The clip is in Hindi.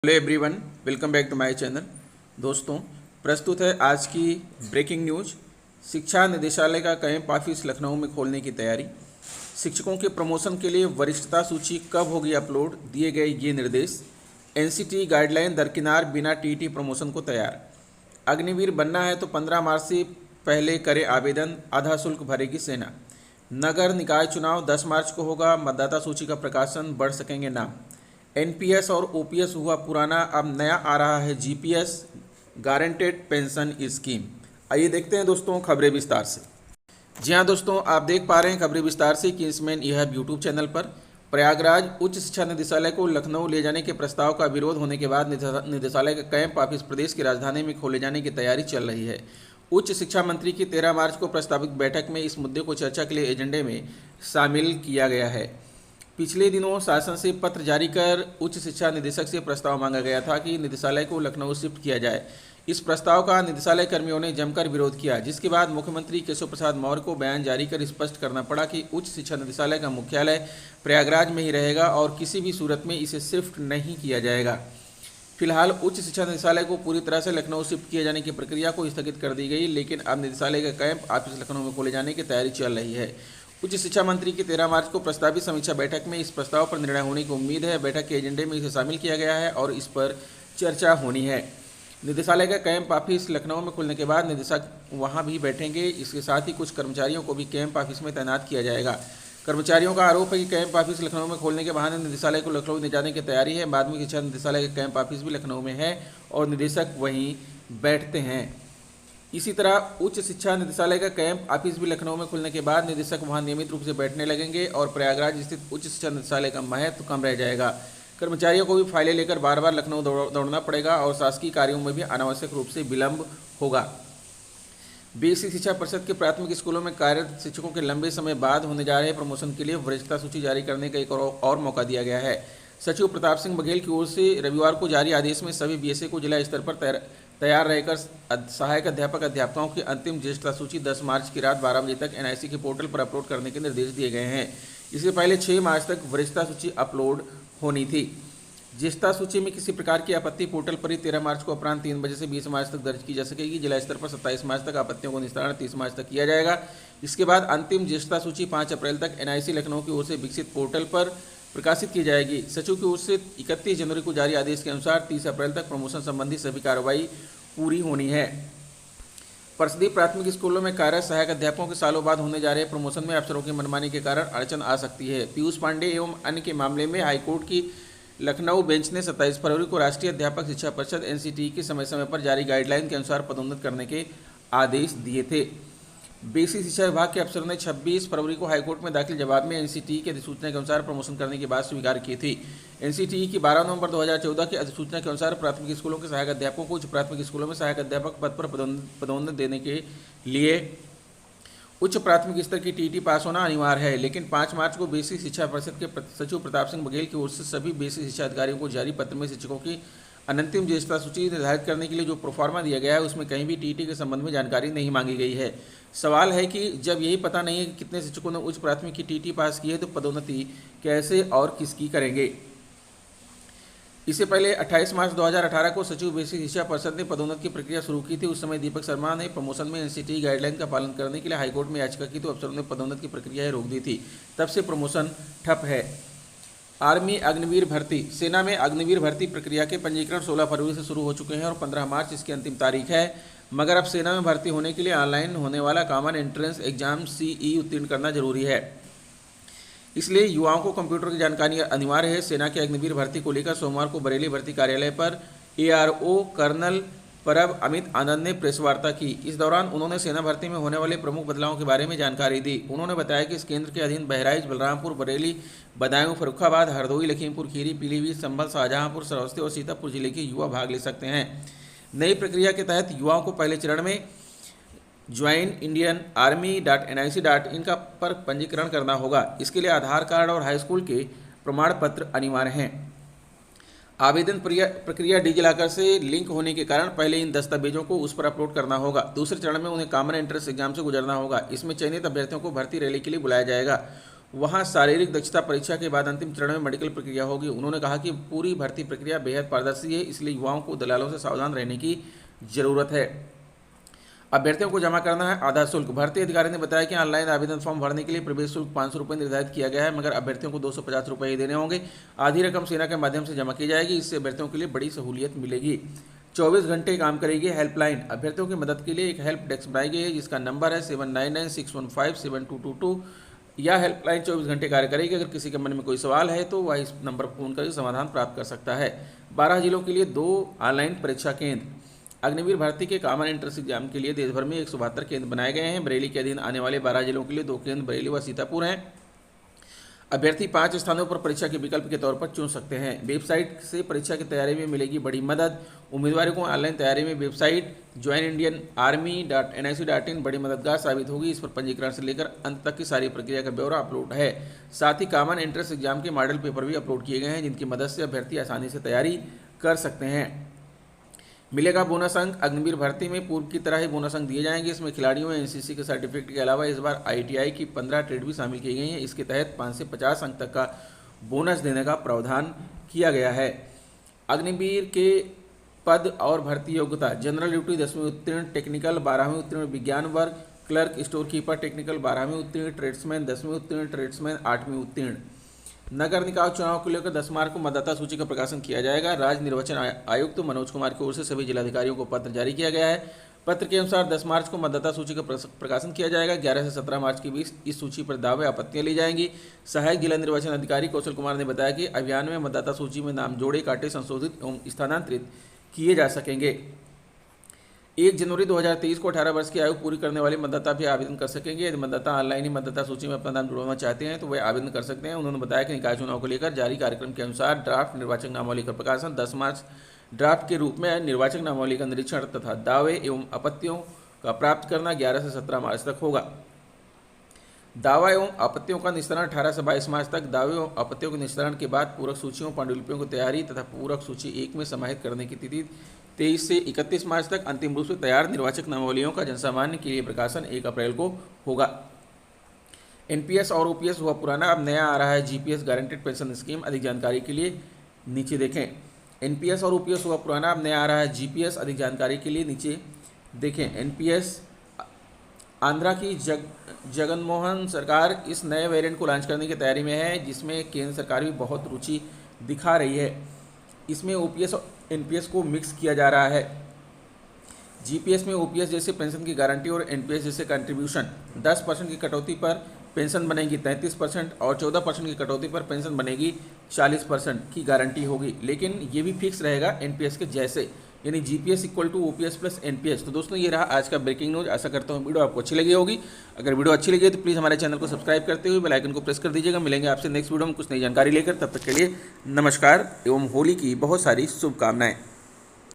Hello everyone, welcome back to my channel. दोस्तों, प्रस्तुत है आज की ब्रेकिंग न्यूज। शिक्षा निदेशालय का कैंप ऑफिस लखनऊ में खोलने की तैयारी। शिक्षकों के प्रमोशन के लिए वरिष्ठता सूची कब होगी अपलोड, दिए गए ये निर्देश। एनसीटी गाइडलाइन दरकिनार, बिना टीटी प्रमोशन को तैयार। अग्निवीर बनना है तो 15 मार्च से पहले करें आवेदन, आधा शुल्क भरेगी सेना। नगर निकाय चुनाव 10 मार्च को होगा, मतदाता सूची का प्रकाशन, बढ़ सकेंगे नाम। एनपीएस और ओपीएस हुआ पुराना, अब नया आ रहा है जीपीएस, गारंटेड पेंशन स्कीम। आइए देखते हैं दोस्तों खबरें विस्तार से। जी हाँ दोस्तों, आप देख पा रहे हैं खबरें विस्तार से कि इसमें यह यूट्यूब चैनल पर प्रयागराज उच्च शिक्षा निदेशालय को लखनऊ ले जाने के प्रस्ताव का विरोध होने के बाद निदेशालय का कैंप ऑफिस प्रदेश की राजधानी में खोले जाने की तैयारी चल रही है। उच्च शिक्षा मंत्री की 13 मार्च को प्रस्तावित बैठक में इस मुद्दे को चर्चा के लिए एजेंडे में शामिल किया गया है। पिछले दिनों शासन से पत्र जारी कर उच्च शिक्षा निदेशक से प्रस्ताव मांगा गया था कि निदेशालय को लखनऊ शिफ्ट किया जाए। इस प्रस्ताव का निदेशालय कर्मियों ने जमकर विरोध किया, जिसके बाद मुख्यमंत्री केशव प्रसाद मौर्य को बयान जारी कर स्पष्ट करना पड़ा कि उच्च शिक्षा निदेशालय का मुख्यालय प्रयागराज में ही रहेगा और किसी भी सूरत में इसे शिफ्ट नहीं किया जाएगा। फिलहाल उच्च शिक्षा निदेशालय को पूरी तरह से लखनऊ शिफ्ट किए जाने की प्रक्रिया को स्थगित कर दी गई, लेकिन अब निदेशालय का कैंप ऑफिस लखनऊ में खोले जाने की तैयारी चल रही है। उच्च शिक्षा मंत्री की 13 मार्च को प्रस्तावित समीक्षा बैठक में इस प्रस्ताव पर निर्णय होने की उम्मीद है। बैठक के एजेंडे में इसे शामिल किया गया है और इस पर चर्चा होनी है। निदेशालय का कैंप ऑफिस लखनऊ में खुलने के बाद निदेशक वहां भी बैठेंगे। इसके साथ ही कुछ कर्मचारियों को भी कैंप ऑफिस में तैनात किया जाएगा। कर्मचारियों का आरोप है कि कैंप ऑफिस लखनऊ में खोलने के बहाने निदेशालय को लखनऊ ले जाने की तैयारी है। माध्यमिक शिक्षा निदेशालय का कैंप ऑफिस भी लखनऊ में है और निदेशक वहीं बैठते हैं। इसी तरह उच्च शिक्षा निदेशालय का कैंप ऑफिस भी लखनऊ में खुलने के बाद निदेशक वहां नियमित रूप से बैठने लगेंगे और प्रयागराज स्थित उच्च शिक्षा निदेशालय का महत्व कम रह जाएगा। कर्मचारियों को भी फाइलें लेकर बार बार लखनऊ दौड़ना पड़ेगा और शासकीय कार्यों में भी अनावश्यक रूप से विलंब होगा। बीएससी शिक्षा परिषद के प्राथमिक स्कूलों में कार्यरत शिक्षकों के लंबे समय बाद होने जा रहे प्रमोशन के लिए वरिष्ठता सूची जारी करने का एक और मौका दिया गया है। सचिव प्रताप सिंह बघेल की ओर से रविवार को जारी आदेश में सभी बीएससी को जिला स्तर पर तैयार रहकर सहायक अध्यापकों की अंतिम ज्येष्ठता सूची 10 मार्च की रात 12 बजे तक एनआईसी के पोर्टल पर अपलोड करने के निर्देश दिए गए हैं। इससे पहले 6 मार्च तक वरिष्ठता सूची अपलोड होनी थी। ज्येष्ठता सूची में किसी प्रकार की आपत्ति पोर्टल पर ही 13 मार्च को अपराह्न 3 बजे से 20 मार्च तक दर्ज की जा सकेगी। जिला स्तर पर 27 मार्च तक आपत्तियों को निस्तारण 30 मार्च तक किया जाएगा। इसके बाद अंतिम ज्येष्ठता सूची 5 अप्रैल तक एनआईसी लखनऊ की ओर से विकसित पोर्टल पर प्रकाशित की जाएगी। सचिव की ओर से 31 जनवरी को जारी आदेश के अनुसार 30 अप्रैल तक प्रमोशन संबंधी सभी कार्रवाई पूरी होनी है। परिषदीय प्राथमिक स्कूलों में कार्यरत सहायक अध्यापकों के सालों बाद होने जा रहे प्रमोशन में अफसरों की मनमानी के कारण अड़चन आ सकती है। पीयूष पांडे एवं अन्य के मामले में हाईकोर्ट की लखनऊ बेंच ने 27 फरवरी को राष्ट्रीय अध्यापक शिक्षा परिषद एनसीटी की समय समय पर जारी गाइडलाइन के अनुसार पदोन्नत करने के आदेश दिए थे। बेसिक शिक्षा विभाग के अफसरों ने 26 फरवरी को हाईकोर्ट में दाखिल जवाब में एनसीटी की अधिसूचना के अनुसार प्रमोशन करने की बात स्वीकार की थी। एनसीटी की 12 नवंबर 2014 की अधिसूचना के अनुसार प्राथमिक स्कूलों के सहायक अध्यापकों को उच्च प्राथमिक स्कूलों में सहायक अध्यापक पद पर पदोन्नत देने के लिए उच्च प्राथमिक स्तर की टीटी पास होना अनिवार्य है। लेकिन 5 मार्च को बेसिक शिक्षा परिषद के सचिव प्रताप सिंह बघेल की ओर से सभी बेसिक शिक्षा अधिकारियों को जारी पत्र में शिक्षकों की अंतिम ज्येष्ठता सूची निर्धारित करने के लिए जो प्रोफार्मा दिया गया है उसमें कहीं भी टीटी के संबंध में जानकारी नहीं मांगी गई है। सवाल है कि जब यही पता नहीं है कि कितने शिक्षकों ने उच्च प्राथमिक की टीटी पास की है तो पदोन्नति कैसे और किसकी करेंगे। इससे पहले 28 मार्च 2018 को सचिव बेसिक शिक्षा परिषद ने पदोन्नति की प्रक्रिया शुरू की थी। उस समय दीपक शर्मा ने प्रमोशन में एनसीटी गाइडलाइन का पालन करने के लिए हाईकोर्ट में याचिका की तो अफसरों ने पदोन्नति की प्रक्रिया रोक दी थी। तब से प्रमोशन ठप है। आर्मी अग्निवीर भर्ती। सेना में अग्निवीर भर्ती प्रक्रिया के पंजीकरण 16 फरवरी से शुरू हो चुके हैं और 15 मार्च इसकी अंतिम तारीख है। मगर अब सेना में भर्ती होने के लिए ऑनलाइन होने वाला कॉमन एंट्रेंस एग्जाम सीई उत्तीर्ण करना जरूरी है। इसलिए युवाओं को कंप्यूटर की जानकारी अनिवार्य है। सेना की अग्निवीर भर्ती को लेकर सोमवार को बरेली भर्ती कार्यालय पर एआरओ कर्नल परब अमित आनंद ने प्रेस वार्ता की। इस दौरान उन्होंने सेना भर्ती में होने वाले प्रमुख बदलावों के बारे में जानकारी दी। उन्होंने बताया कि इस केंद्र के अधीन बहराइच, बलरामपुर, बरेली, बदायूं, फर्रुखाबाद, हरदोई, लखीमपुर खीरी, पीलीभीत, संभल, शाहजहांपुर, श्रावस्ती और सीतापुर जिले के युवा भाग ले सकते हैं। नई प्रक्रिया के तहत युवाओं को पहले चरण में joinindianarmy.nic.in का पर पंजीकरण करना होगा। इसके लिए आधार कार्ड और हाईस्कूल के प्रमाण पत्र अनिवार्य हैं। आवेदन प्रक्रिया डिजिलॉकर से लिंक होने के कारण पहले इन दस्तावेजों को उस पर अपलोड करना होगा। दूसरे चरण में उन्हें कॉमन एंट्रेंस एग्जाम से गुजरना होगा। इसमें चयनित अभ्यर्थियों को भर्ती रैली के लिए बुलाया जाएगा। वहां शारीरिक दक्षता परीक्षा के बाद अंतिम चरण में मेडिकल प्रक्रिया होगी। उन्होंने कहा कि पूरी भर्ती प्रक्रिया बेहद पारदर्शी है, इसलिए युवाओं को दलालों से सावधान रहने की जरूरत है। अभ्यर्थियों को जमा करना है आधा शुल्क। भर्ती अधिकारी ने बताया कि ऑनलाइन आवेदन फॉर्म भरने के लिए प्रवेश शुल्क 500 रुपये निर्धारित किया गया है, मगर अभ्यर्थियों को 250 रुपये ही देने होंगे। आधी रकम सेना के माध्यम से जमा की जाएगी। इससे अभ्यर्थियों के लिए बड़ी सहूलियत मिलेगी। 24 घंटे काम करेगी हेल्पलाइन। अभ्यर्थियों की मदद के लिए एक हेल्प डेस्क बनाई गई है, जिसका नंबर है 7996157222। यह हेल्पलाइन 24 घंटे कार्य करेगी। अगर किसी के मन में कोई सवाल है तो वह इस नंबर पर फोन करके समाधान प्राप्त कर सकता है। 12 जिलों के लिए 2 ऑनलाइन परीक्षा केंद्र। अग्निवीर भर्ती के कॉमन एंट्रेंस एग्जाम के लिए देश भर में 172 केंद्र बनाए गए हैं। बरेली के अधीन आने वाले 12 जिलों के लिए 2 केंद्र बरेली व सीतापुर हैं। अभ्यर्थी 5 स्थानों पर परीक्षा के विकल्प के तौर पर चुन सकते हैं। वेबसाइट से परीक्षा की तैयारी में मिलेगी बड़ी मदद। उम्मीदवारों को ऑनलाइन तैयारी में वेबसाइट joinindianarmy.nic.in बड़ी मददगार साबित होगी। इस पर पंजीकरण से लेकर अंत तक की सारी प्रक्रिया का ब्यौरा अपलोड है। साथ ही कॉमन एंट्रेंस एग्जाम के मॉडल पेपर भी अपलोड किए गए हैं, जिनकी मदद से अभ्यर्थी आसानी से तैयारी कर सकते हैं। मिलेगा बोनस अंक। अग्निवीर भर्ती में पूर्व की तरह ही बोनस अंक दिए जाएंगे। इसमें खिलाड़ियों एनसीसी के सर्टिफिकेट के अलावा इस बार आईटीआई की 15 ट्रेड भी शामिल की गई हैं। इसके तहत 5 से 50 अंक तक का बोनस देने का प्रावधान किया गया है। अग्निवीर के पद और भर्ती योग्यता: जनरल ड्यूटी 10वीं उत्तीर्ण, टेक्निकल 12वीं उत्तीर्ण, विज्ञान वर्ग, क्लर्क, स्टोर कीपर टेक्निकल 12वीं उत्तीर्ण, ट्रेड्समैन 10वीं उत्तीर्ण, ट्रेड्समैन 8वीं उत्तीर्ण। नगर निकाय चुनाव को लेकर 10 मार्च को मतदाता सूची का प्रकाशन किया जाएगा। राज्य निर्वाचन आयुक्त मनोज कुमार की ओर से सभी जिलाधिकारियों को पत्र जारी किया गया है। पत्र के अनुसार 10 मार्च को मतदाता सूची का प्रकाशन किया जाएगा। 11 से 17 मार्च के बीच इस सूची पर दावे आपत्तियां ली जाएंगी। सहायक जिला निर्वाचन अधिकारी कौशल कुमार ने बताया कि अभियान में मतदाता सूची में नाम जोड़े, काटे, संशोधित एवं स्थानांतरित किए जा सकेंगे। 1 जनवरी 2023 को 18 वर्ष की आयु पूरी करने वाले मतदाता भी आवेदन कर सकेंगे। यदि मतदाता ऑनलाइन ही मतदाता सूची में अपना नाम जुड़वाना चाहते हैं तो वे आवेदन कर सकते हैं। उन्होंने बताया कि निकाय चुनाव को लेकर जारी कार्यक्रम के अनुसार ड्राफ्ट निर्वाचक नामावली का प्रकाशन 10 मार्च, ड्राफ्ट के रूप में निर्वाचक नामावली का निरीक्षण तथा दावे एवं आपत्तियों का प्राप्त करना 11 से 17 मार्च तक होगा। दावा एवं आपत्तियों का निस्तारण 18 से 22 मार्च तक। दावे एवं आपत्तियों के निस्तारण के बाद पूरक सूचियों, पांडुलिपियों की तैयारी तथा पूरक सूची 1 में समाहित करने की तिथि 23 से 31 मार्च तक। अंतिम रूप से तैयार निर्वाचक नामावलियों का जनसामान्य के लिए प्रकाशन 1 अप्रैल को होगा। एनपीएस और ओपीएस हुआ पुराना, अब नया आ रहा है जीपीएस गारंटेड पेंशन स्कीम। अधिक जानकारी के लिए नीचे देखें। एनपीएस और ओपीएस हुआ पुराना, अब नया आ रहा है जीपीएस। अधिक जानकारी के लिए नीचे देखें। एनपीएस आंध्रा की जगनमोहन सरकार इस नए वेरिएंट को लॉन्च करने की तैयारी में है, जिसमें केंद्र सरकार भी बहुत रुचि दिखा रही है। इसमें ओपीएस और एनपीएस को मिक्स किया जा रहा है। जीपीएस में ओपीएस जैसे पेंशन की गारंटी और एनपीएस जैसे कंट्रीब्यूशन 10% की कटौती पर पेंशन बनेगी 33% और 14% की कटौती पर पेंशन बनेगी 40% की गारंटी होगी। लेकिन ये भी फिक्स रहेगा एनपीएस के जैसे, यानी GPS equal to OPS plus NPS. तो दोस्तों, ये रहा आज का ब्रेकिंग न्यूज़। आशा करता हूँ वीडियो आपको अच्छी लगी होगी। अगर वीडियो अच्छी लगी तो प्लीज़ हमारे चैनल को सब्सक्राइब करते हुए बेल आइकन को प्रेस कर दीजिएगा। मिलेंगे आपसे नेक्स्ट वीडियो में कुछ नई जानकारी लेकर। तब तक के लिए नमस्कार एवं होली की बहुत सारी शुभकामनाएं।